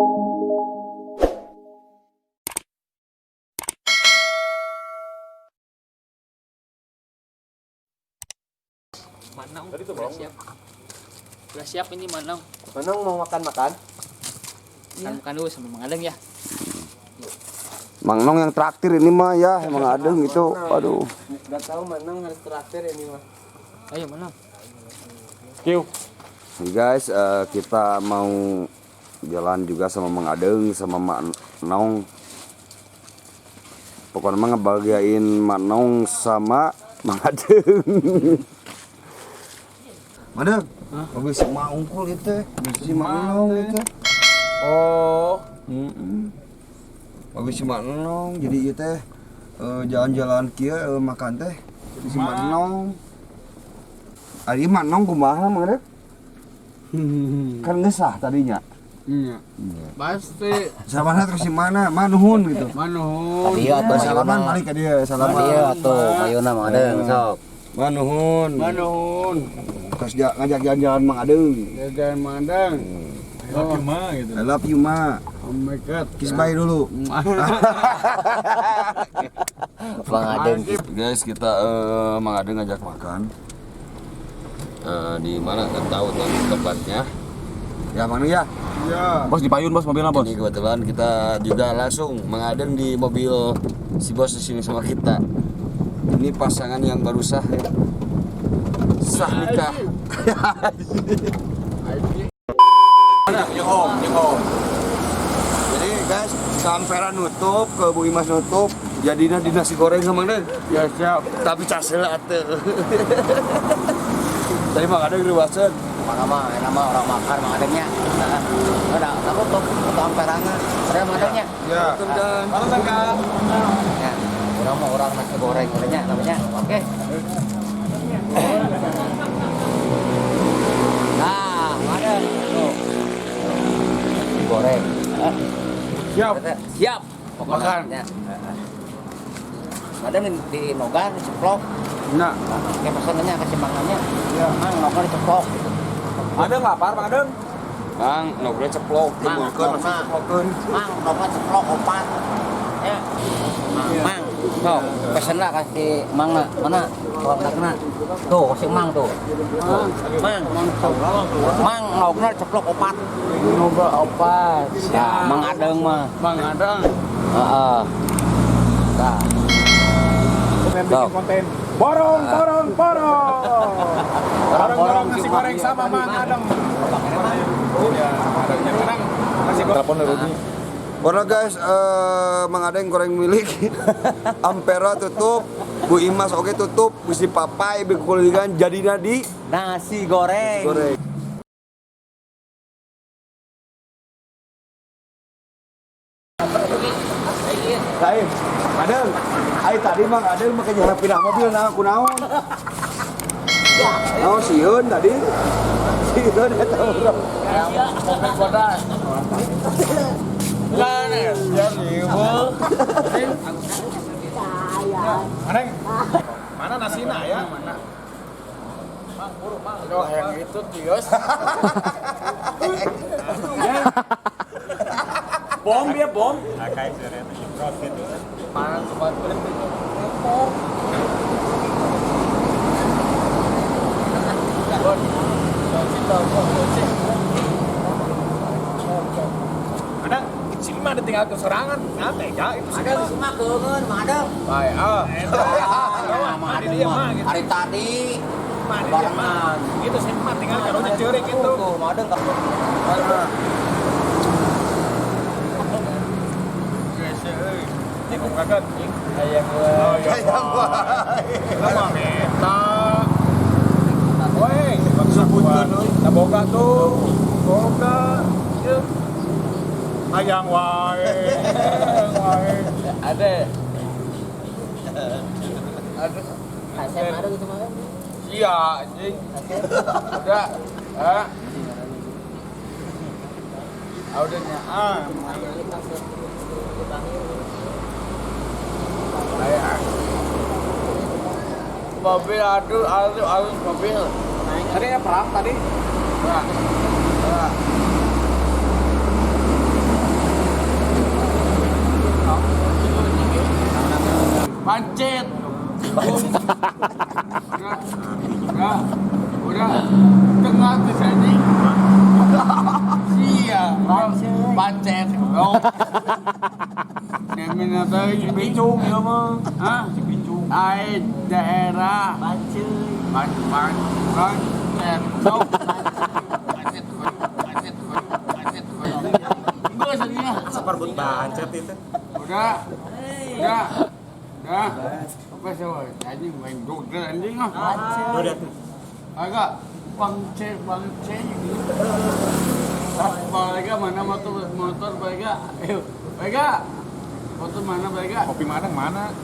Manong udah siap. Udah siap ini Manong. Manong mau makan-makan? Makan dulu sama Mang Adeng ya. Mang Nong yang traktir ini mah ya, Mang Adeng itu. Aduh. Gak tahu Manong harus traktir ini mah. Ayo Manong. Kiu. Nih guys, kita mau jalan juga sama Mang Adeng sama Mak Nong. Pokoknya mah ngebahagiain Mak Nong sama Mang Adeng. Adeng, habis si Mak Ungkul itu, si Mak Nong itu. Oh. Habis si Mak Nong, jadi ieu teh jalan-jalan kieu makan teh si Mak Nong. Ari Mak Nong kumaha Mang Adeng? Kan ngesah tadinya. Iya. Pasti. Sabana terus di mana? Manuhun gitu. Manuhun. Tadi atuh Salaman balik ke dia, salaman. Dia atuh mayuna Mang Adeng sok. Manuhun. Manuhun. Terus ngajak jalan-jalan Mang Adeng. Jajan Mandang. I love you ma gitu. I love you ma. Oh my god. Kiss bye dulu. Mang Adeng. Guys, kita Mang Adeng ngajak makan. Di mana kan tahu tempatnya. Ya Mang ya. Iya. Bos dipayun bos mobilnya bos. Ini kebetulan kita juga langsung Mang Adeng di mobil si bos di sini sama kita. Ini pasangan yang baru sah ya. Sah nikah. Jadi guys, Sampera nutup, ke Bu Imas nutup, jadinya di nasi goreng sama Mang Adeng. Ya siap. Tapi casela atuh. Tadi Mang Adeng riwaseun. Mama nama orang makan Mang Adengnya. Ada aku tuh amperangan. Ada Mang Adengnya. Ya. Halo Kak. Ya. Orang mau orang nasi goreng namanya. Oke. Nah, Mang Adeng. Tuh. Nasi goreng. Siap. Siap. Makan. Ya. Ada di nogan diceplok. Nah. Kayak pesanannya kasih makannya. Ya. Mang nogan diceplok. Ada lapar Mang Adeng? Mang, nogre ceplok, Mang, timulkeun masih Mang. ceplokeun. Mang nogan ceplok opat. Ya. Mang, sok pesenlah kasih Mang mana? Warna tuh, kasih Mang tuh. Mang, Mang nogna ceplok opat. Noga opat. Ya, Mang Adeng mah. Mang Adeng. Heeh. Nah, Bikin konten. Borong. Borong nasi goreng sama Mang Adeng. Ya, Adengnya menang. Nasi goreng. Telepon Rudi. Karena guys, Mang Adeng goreng milik. Ampera tutup, Bu Imas oke tutup, si Papai bekuligan jadinya di nasi goreng. goreng. Lain, Adeng, ai tadi Mang Adeng makanya pindah mobil nah kunaon. Oh, sieun tadi. Sieun eta urang. Mobil bodas. Kan ya. Adeng. Mana nasina ya? Mana? Aduh, yang itu tios. Bom dia bom. Panas buat berhenti. Adeng, sini mah ada tinggal keserangan. Nanti ya itu sih. Ada semua keungeun, Mang Adeng. Baik, Mari dia mah gitu. Hari tadi Mari dia mah. Itu sih mah tinggal jarunya ceurik gitu. tuh, Mang Adeng Ini kok kaget. ayam Oh ya. Lama meta. Woi, sebutkeun euy. Da boga tuh. Boga. Yeuh. Hayang wae. ada. Asep ada gitu Mang. Iya, anjing. Udah. Ah. Audenya mobil aduh mobil. Tadi ada perang tadi. Nah. Pancet. Udah. Tengah ke sini. Sia. Pancet. Oh. Namanya tadi Pincung ya mah. Hah? Pincung. Ai daerah Pancet. Pancet. Sok. Gue sedihnya. Seperbut bancet itu. Udah. Apa sih, woy? Anjing main Google anjing ah. Udah. Agak bangce gitu. Balik mana motor balik. Ayo, balik. Motor mana balik? Kopi Madang mana?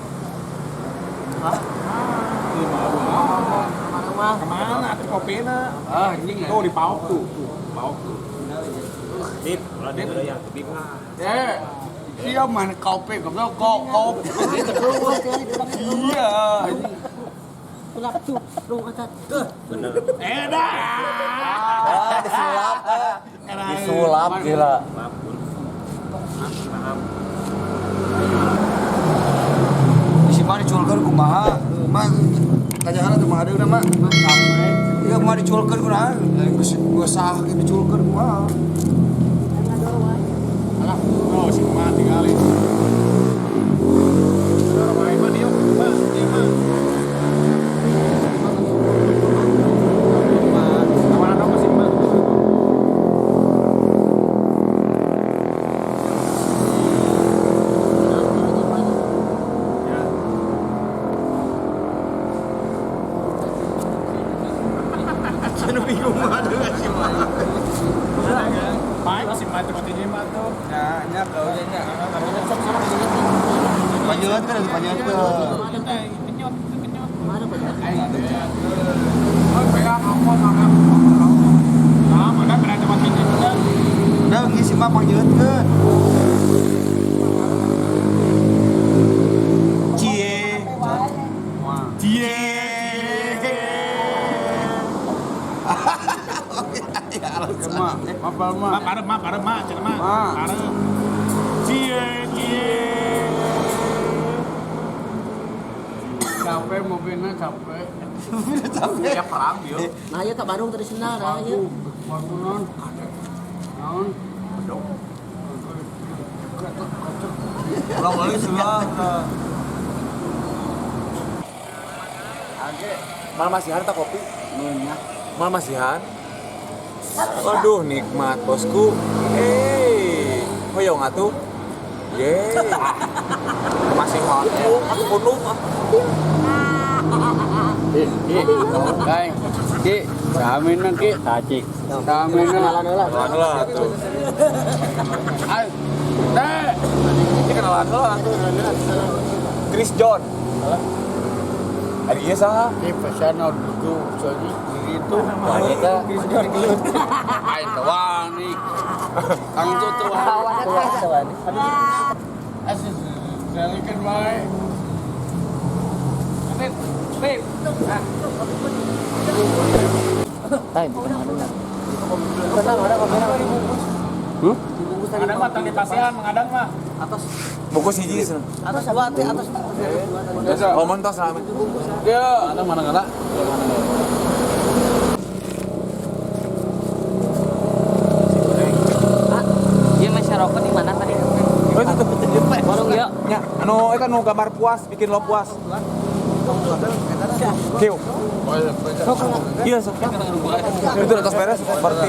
Kemana tuh kopinya? Ah, anjing ya. Tuh di pauk tuh. Pauk tuh. Dip, udah dip udah ya. Dip. Iya mana kopi, kamu kok. Iya. Bener. Disulap gila. Si mah diculkeun kumaha? Mah tanyahan teh mah ada mah. Iya mah diculkeun kunaha? Geus sah diculkeun kumaha? Oh, si mah tinggalin. Main mah dia, mah. Kemana dong si mah? Anu bingung mah dengan si mah. Main si mah tempat ini mah tuh. Nya kau nya. Panjeut kan lagi panjeut ke. Pegang angkot angkat. Nah, mana pernah tempat ini udah. Da geus si mah panjeutkeun. Cie. Cie. Mak, apa mak? Parem mah, cenah mah. Mah. Parem. Cie. Capek mobilnya capek. Ya perang dia. Nah, ya tak Bandung terus nah, ya. Waktu non. Naon? Ulang balik sudah. Mal masihan tak kopi? Mal masihan? Waduh, nikmat bosku. Hoyong atuh. Masihan. Aku penuh ah. Kai. Ki, saminan ki. Tacik. Saminan. Lah tuh. Ay. Teh. Ini kenalan lah tuh. Chris John. Ari ieu saha? Ki pesan dulu jadi gitu. Wanita. Ay, tawani. Kang tu tuh. Asis, jalikan baik. Beb. Tay, bukan ada. Tenang, ada kamera. Dibungkus tadi. Ada mah tang di pasean, mengadang mah. Atas. Bungkus hiji cenah. Atas dua, atas. Biasa. Oh, mentos rame. Dia ada mana ngala? Dia masyarakat di mana tadi? Oh, itu tuh. Warung ya. Nya, anu eta nu gambar puas, bikin lo puas. Kieu. Iya, sok. Itu atas beres, berarti.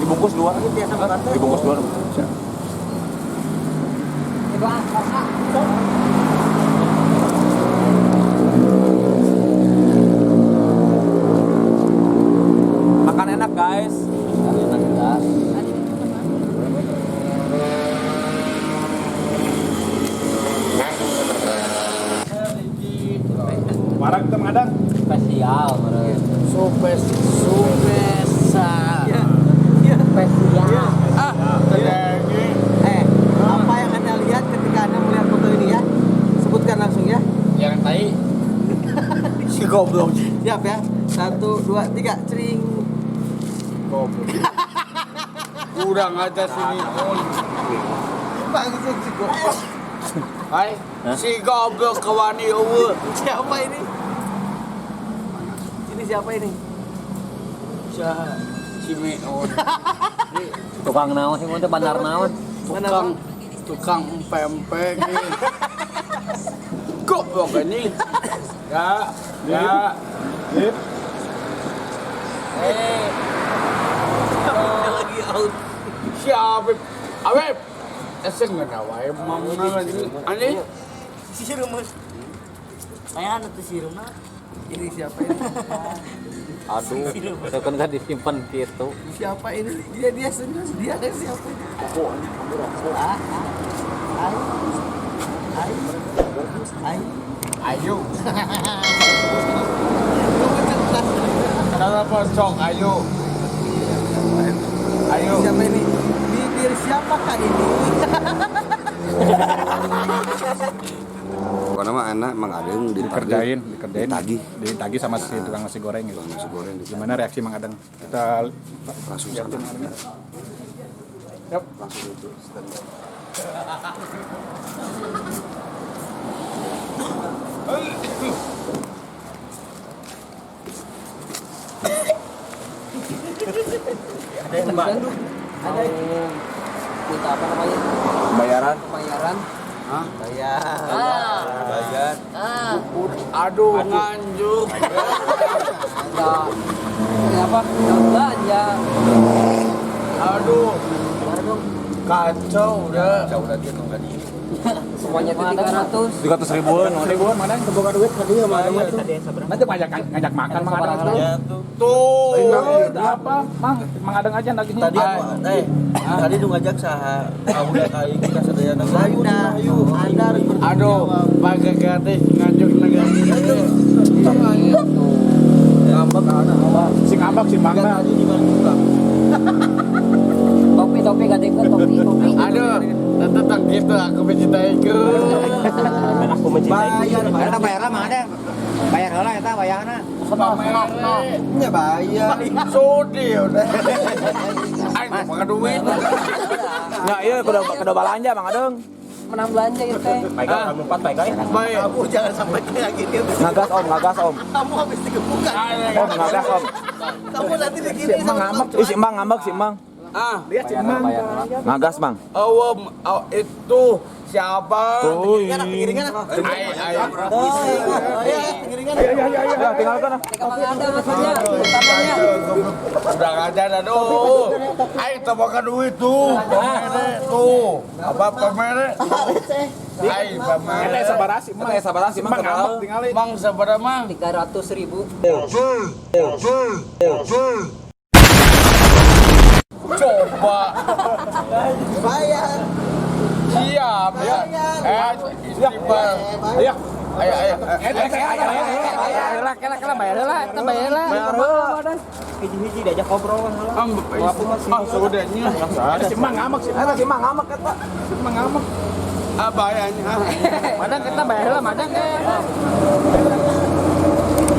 Dibungkus dua. Dibungkus dua. Makan enak, guys. Marang kita mengadang. Spesial, meren. Supesa. Spesial. Jadi Apa yang Anda lihat ketika Anda melihat foto ini ya? Sebutkan langsung ya. yang tai Si goblok. Siap ya. 1, 2, 3, cering. goblok. Kurang aja sini. Hai, si goblok kawani uwe. Siapa ini? Ini siapa ini? Si Meon. Tukang naon sih, mau bandar naon. Tukang pempek nih. Goblok ini. Ya. Lip. Lagi out. Siapa? Awep. Esen nggak nawai mang ani. Si Rumus. Saya anu tuh si Runa. Ini siapa ini? Aduh, itu kan gak disimpan gitu. Siapa ini? Dia serius. Dia kan siapa ini? Ayo. Kenapa sok ayo? Ayo. Siapa ini? Bibir siapakah ini? Pokoknya mah anak emang Adeng Dikerjain. ditagih sama si tukang nasi goreng gitu. nasi goreng gitu. Gimana reaksi Mang Adeng? Kita Langsung sana. Yap. Langsung itu stand up. Ada yang mbak? Ada minta apa namanya? Bayaran. Bayaran. Hah? Bayar. Aduh, nganjuk. Enggak. Ini apa? Enggak belanja. Aduh, Gimana dong? kacau udah. Semuanya itu 300. 300 ribuan, Mang Adeng kebuka duit ke dia Mang Adeng tuh. Nanti ngajak makan Mang Adeng tuh. Tuh. Apa? Mang Adeng aja dagingnya. Tadi nu ngajak saha udah kayak kita sadayana ayo andar Aduh, pakai gratis nganjuk negara. ngambek anak apa Si ngambek si Mangga. topi gadekeun topi Aduh, tentang gitu aku mencintai ke. aku mencintai Eta bayar lah Mang Adeng. Bayar heula eta bayarna. Ya bayar. Sudi udah. Aing pakai duit. Ya iya kudu belanja Mang Adeng. menang belanja gitu teh Baiklah kamu 4 baik. Baik. kamu jangan sampai kayak gini Ngagas Om. kamu habis digebukan Om ngagas Om. kamu nanti begini Mang ngambek, si Mang ngambek si Mang. Lihat si Mang. Ngagas Mang. Itu siapa? piringan Ayo. piringan Ya tinggalkan ah. ada maksudnya utamanya Udah ngajar aduh. Ayo temukan duit tuh. Tuh. Apa pemere? Ayo pemere. Sabarasi Mang ngambek tinggali. Mang seberapa Mang? 300.000 Coba. bayar Siap ya. Istighfar. Ayo. Ayo. Kela bayar lah. hiji-hiji diajak ngobrol Sudahnya. Ada si Mang ngambek eta. Si Mang ngambek. Bayarnya. Madang kita bayar lah madang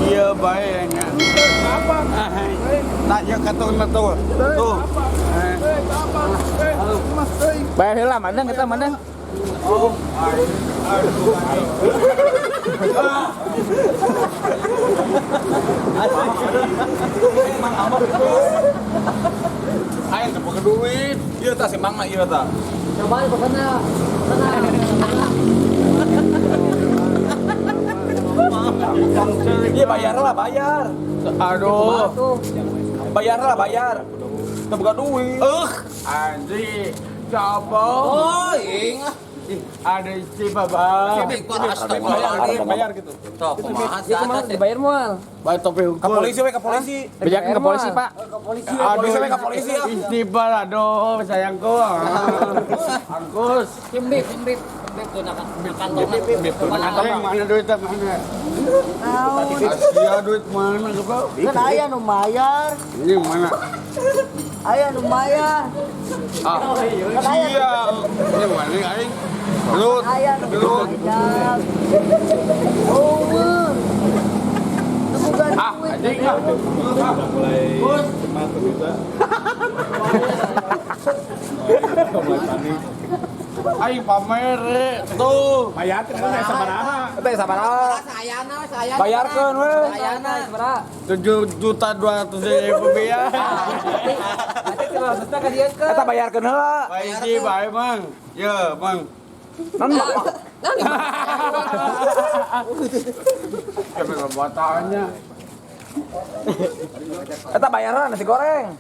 Iya bayarnya. Apa? Tak ya kata tuh. Tuh. bayar lah madang kita madang. Ayo pakai duit. Iya ta si Mang mah iya ta. coba pokoknya Iya bayar. Aduh. tuh Bayar. Kita buka duit. Anjir. Coba. oh ingat Ada isi baba. Bayar gitu. top kumaha Ya kemana dibayar mual. Baik topi hukum. Ke polisi. Bejakan ke polisi pak. Aduh, Ke polisi ya. Istighfar, aduh, sayangku. Angkus. Bip tuh nak Kantongan mana duitnya mana? Asia duit mana kau? kan aya nu mayar Ini mana? aya nu mayar Asia. Ini mana aing? Gelut. aya nu Gelut. mayar oh bukan Anjing lah. Bos. Mulai panik. Aing pamer tuh. Bayar kan sabaraha. Teh sabaraha? Sayana. Bayarkeun we. Sayana. 7.200.000 rupiah. Eta bayarkeun heula. Baik bae mang. Ya, mang. Kami batalnya. Eta bayaran nasi goreng.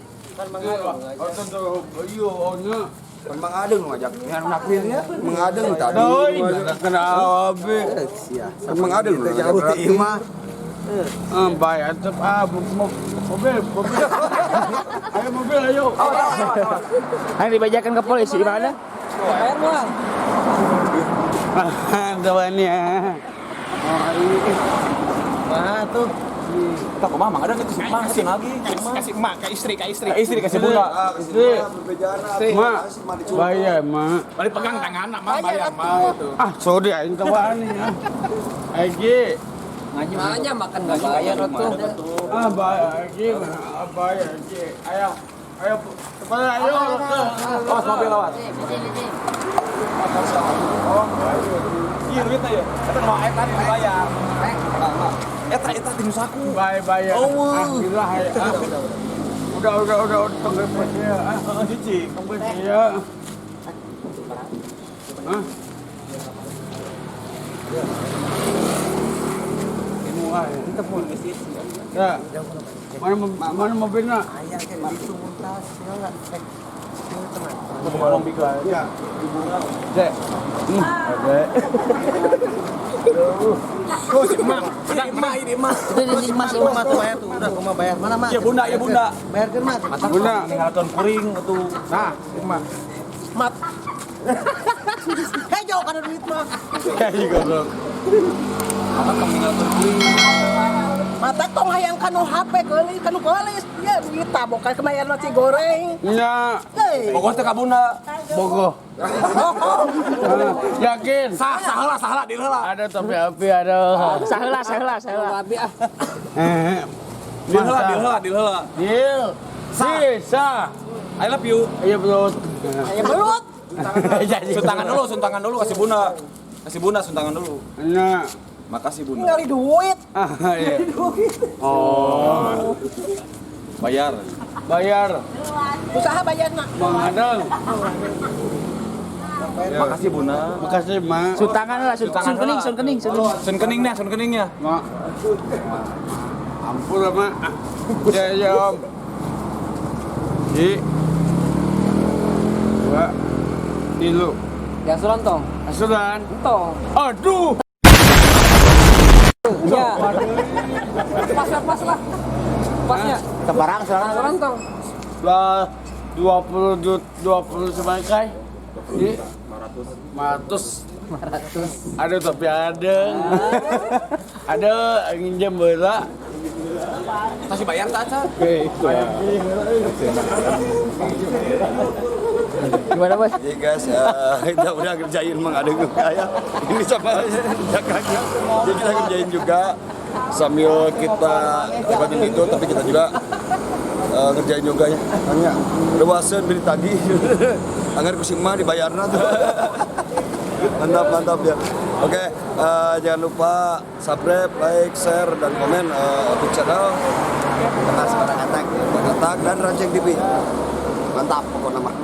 Kan Mang Adeng ngajak yang nakirnya Mang Adeng tadi. Kenapa be? Kan Mang Adeng jauh teh mah. Bayar tetap mobil. Ayo mobil ayo. Ayo dibajakan ke polisi mana? Bayar Bang. Dawannya. Nah tuh. Kita kok Mang ada kita masih lagi. Kasih emak ke istri. Istri kasih bunda. Mak, bayar mak. Balik pegang tangan anak mah bayar mah itu. Sorry aing tawani ya. Egi. Makanya makan nggak bayar tuh. Bayar Egi. Ayo. Kepada ayo. Awas mobil awas. Iya duitnya ya. Eta mau eta dibayar. Eta di musaku. Bayar. Alhamdulillah ya. Udah tunggu ya. Hiji. Tunggu ya. Ya. Mana mobilnya? Ngomong biga. Ya. Dek. Oh, si emak. Ini mah. Itu di mas tuh bayar tuh. Udah gua bayar. Mana mas? Ya bunda. Bayarkan mas. Bunda. Ninggalkan kuring tuh. Nah, emak. Mat. Hei jauh kan duit mah. Kayak juga, Bro. Apa kamu ninggalkan kuring? Mata tong hayang kanu HP keulis kanu keulis. Ya duit tabokan kemayan nasi goreng. Nya, Hei. Pokoknya teh ka bunda. bogoh. Yakin? Salah di heula. Ada topi api, ada. Saheula. Babi ah. Di heula. Deal. Sisa. I love you. Iya betul. Aya belut. Suntangan dulu kasih bunda suntangan dulu. Nya. Makasih bunda. Ngali duit. Iya. Oh. Bayar. Usaha bayarna. Mang Adeng. Makasih bunda. Makasih, Mak. Suntangan lah, sun kening. Sun keningnya. Mak. Ampun lah, Mak. Ya, Om. Dua. Tilu. Yang sulontong. Asuran. Tong. Aduh. Ya. Pas lah. Pasnya. Kebarang sekarang. Sulontong. Lah 20 sebagai. Di 500. Ada tapi ada. Ada angin jam bola. Kasih bayar tak aja. Oke, itu. Gimana, Bos? Jadi guys, kita udah kerjain Mang Adeng juga ya. Ini sama jakaknya. Jadi kita kerjain juga sambil kita bantu itu, tapi kita juga kerjain juga ya. Hanya rewasan beli tadi. Anggar kusima dibayarna tuh. Mantap ya. Oke, jangan lupa subscribe, like, share, dan komen untuk channel Kemas Barang Atak dan Ranceng TV. Mantap pokoknya mah.